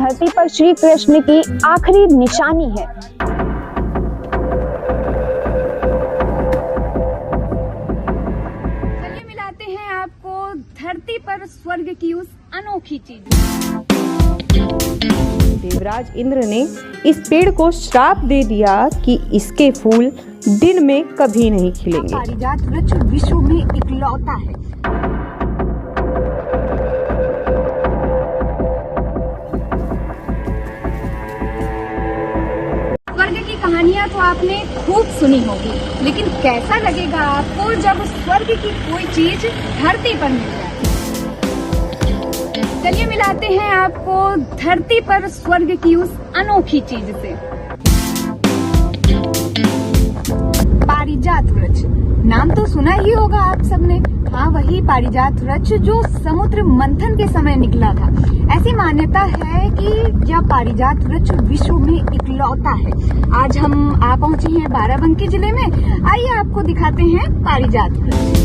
धरती पर श्री कृष्ण की आखिरी निशानी है। चलिए मिलाते हैं आपको धरती पर स्वर्ग की उस अनोखी चीज। देवराज इंद्र ने इस पेड़ को श्राप दे दिया कि इसके फूल दिन में कभी नहीं खिलेंगे। पारिजात वृक्ष विश्व में इकलौता है। स्वर्ग की कहानियां तो आपने खूब सुनी होगी, लेकिन कैसा लगेगा आपको जब स्वर्ग की कोई चीज धरती पर मिल जाए। चलिए मिलाते हैं आपको धरती पर स्वर्ग की उस अनोखी चीज से। पारिजात वृक्ष, नाम तो सुना ही होगा आप सबने। हाँ, वही पारिजात वृक्ष जो समुद्र मंथन के समय निकला था। ऐसी मान्यता है कि यह पारिजात वृक्ष विश्व में इकलौता है। आज हम आ पहुंचे हैं बाराबंकी जिले में। आइए आपको दिखाते हैं पारिजात वृक्ष।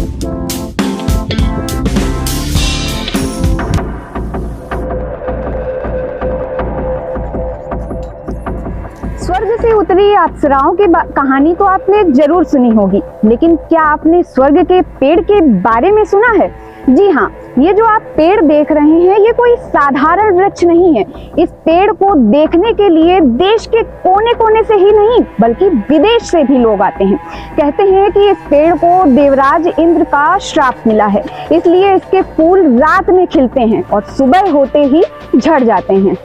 स्वर्ग से उतरी अप्सराओं की कहानी तो आपने जरूर सुनी होगी, लेकिन क्या आपने स्वर्ग के पेड़ के बारे में सुना है? जी हाँ, ये जो आप पेड़ देख रहे हैं ये कोई साधारण वृक्ष नहीं है। इस पेड़ को देखने के लिए देश के कोने कोने से ही नहीं बल्कि विदेश से भी लोग आते हैं। कहते हैं कि इस पेड़ को देवराज इंद्र का श्राप मिला है, इसलिए इसके फूल रात में खिलते हैं और सुबह होते ही झड़ जाते हैं।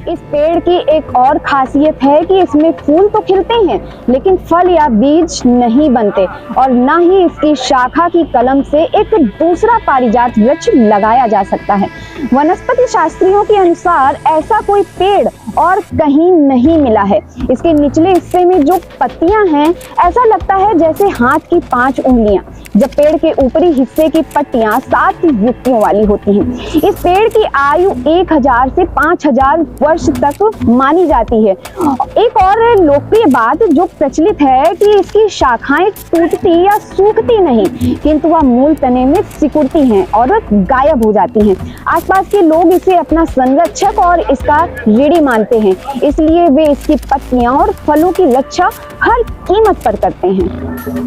इस पेड़ की एक और खासियत है कि इसमें फूल तो खिलते हैं लेकिन फल या बीज नहीं बनते और न ही इसकी शाखा की कलम से एक दूसरा पारिजात वृक्ष लगाया जा सकता है। वनस्पति शास्त्रियों के अनुसार ऐसा कोई पेड़ और कहीं नहीं मिला है। इसके निचले हिस्से में जो पत्तियां हैं ऐसा लगता है जैसे हाथ की 5 उंगलियां, जब पेड़ के ऊपरी हिस्से की पत्तियां 7 युक्तियों वाली होती हैं। इस पेड़ की आयु 1000 से 5000 वर्ष तक मानी जाती है। एक और लोकप्रिय बात जो प्रचलित है कि इसकी शाखाएं टूटती या सूखती नहीं, किंतु वह मूल तने में सिकुड़ती हैं और गायब हो जाती हैं। आसपास के लोग इसे अपना संरक्षक और इसका ऋणी मानते हैं, इसलिए वे इसकी पत्तियां और फलों की रक्षा हर कीमत पर करते हैं।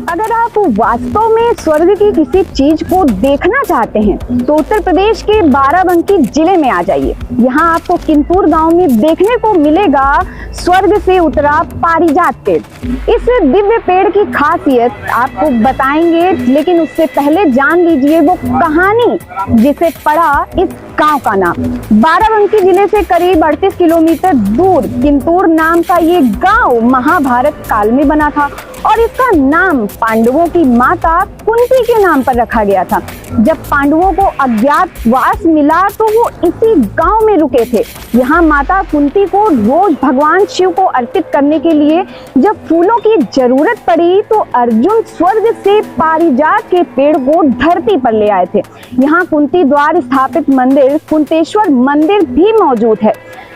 अगर आप वास्तव में स्वर्ग की किसी चीज को देखना चाहते हैं तो उत्तर प्रदेश के बाराबंकी जिले में आ जाइए। यहाँ आपको किंतूर गांव में देखने को मिलेगा स्वर्ग से उतरा पारिजात पेड़। इस दिव्य पेड़ की खासियत आपको बताएंगे, लेकिन उससे पहले जान लीजिए वो कहानी जिसे पढ़ा इस गांव का नाम। बाराबंकी जिले से करीब 38 किलोमीटर दूर किंतूर नाम का ये गांव महाभारत काल में बना था और इसका नाम पांडवों की माता कुंती के नाम पर रखा गया था। जब पांडवों को अज्ञातवास मिला तो वो इसी गांव में रुके थे। यहाँ माता कुंती को रोज भगवान शिव को अर्पित करने के लिए जब फूलों की जरूरत पड़ी तो अर्जुन स्वर्ग से पारिजात के पेड़ को धरती पर ले आए थे। यहाँ कुंती द्वार स्थापित मंदिर कुंतेश्वर मंदिर भी मौजूद है।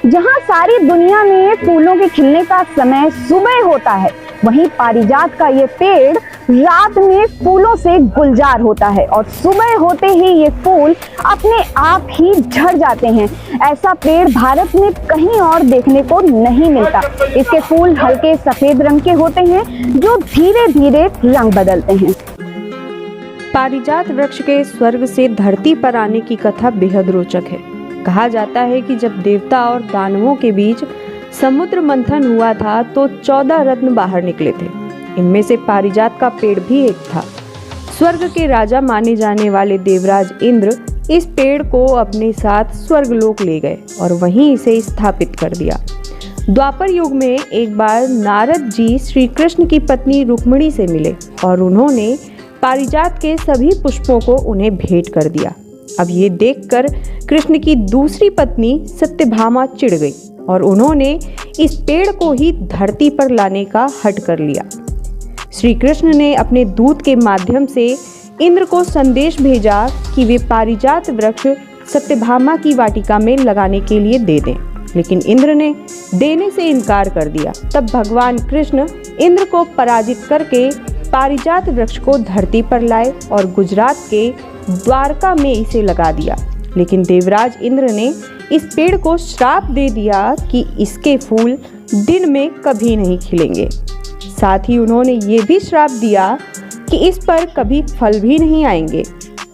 जहाँ सारी दुनिया में फूलों के खिलने का समय सुबह होता है, वहीं पारिजात का ये पेड़ रात में फूलों से गुलजार होता है और सुबह होते ही ये फूल अपने आप ही झड़ जाते हैं। ऐसा पेड़ भारत में कहीं और देखने को नहीं मिलता। इसके फूल हल्के सफेद रंग के होते हैं जो धीरे धीरे रंग बदलते हैं। पारिजात वृक्ष के स्वर्ग से धरती पर आने की कथा बेहद रोचक है। कहा जाता है कि जब देवता और दानवों के बीच समुद्र मंथन हुआ था तो 14 रत्न बाहर निकले थे। इनमें से पारिजात का पेड़ भी एक था। स्वर्ग के राजा माने जाने वाले देवराज इंद्र इस पेड़ को अपने साथ स्वर्गलोक ले गए और वहीं इसे स्थापित कर दिया। द्वापर युग में एक बार नारद जी श्री कृष्ण की पत्नी रुक्मिणी से मिले और उन्होंने पारिजात के सभी पुष्पों को उन्हें भेंट कर दिया। अब ये देखकर कृष्ण की दूसरी पत्नी सत्यभामा चिढ़ गई और उन्होंने इस पेड़ को ही धरती पर लाने का हठ कर लिया। श्री कृष्ण ने अपने दूत के माध्यम से इंद्र को संदेश भेजा कि वे पारिजात वृक्ष सत्यभामा की वाटिका में लगाने के लिए दे दें, लेकिन इंद्र ने देने से इनकार कर दिया। तब भगवान कृष्ण इंद्र को पराजित करके पारिजात वृक्ष को धरती पर लाए और गुजरात के द्वारका में इसे लगा दिया। लेकिन देवराज इंद्र ने इस पेड़ को श्राप दे दिया कि इसके फूल दिन में कभी नहीं खिलेंगे। साथ ही उन्होंने ये भी श्राप दिया कि इस पर कभी फल भी नहीं आएंगे।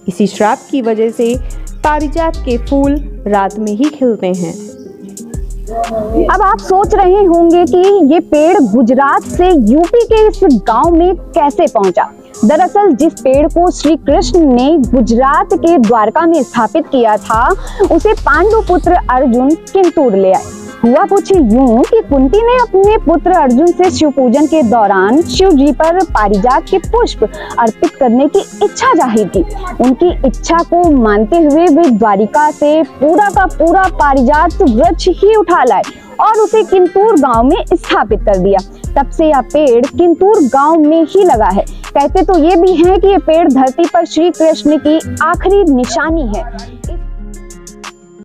इसी श्राप की वजह से पारिजात के फूल रात में ही खिलते हैं। अब आप सोच रहे होंगे कि ये पेड़ गुजरात से यूपी के इस गांव में कैसे पहुंचा। दरअसल जिस पेड़ को श्री कृष्ण ने गुजरात के द्वारका में स्थापित किया था, उसे पांडु पुत्र अर्जुन किंतूर ले आए। हुआ कुछ यूं कि कुंती ने अपने पुत्र अर्जुन से शिव पूजन के दौरान शिव जी पर पारिजात के पुष्प अर्पित करने की इच्छा जाहिर की। उनकी इच्छा को मानते हुए वे द्वारिका से पूरा का पूरा पारिजात वृक्ष ही उठा लाए और उसे किंतूर गांव में स्थापित कर दिया। तब से यह पेड़ किंतूर गांव में ही लगा है। कहते तो ये भी हैं कि ये पेड़ धरती पर श्री कृष्ण की आखिरी निशानी है।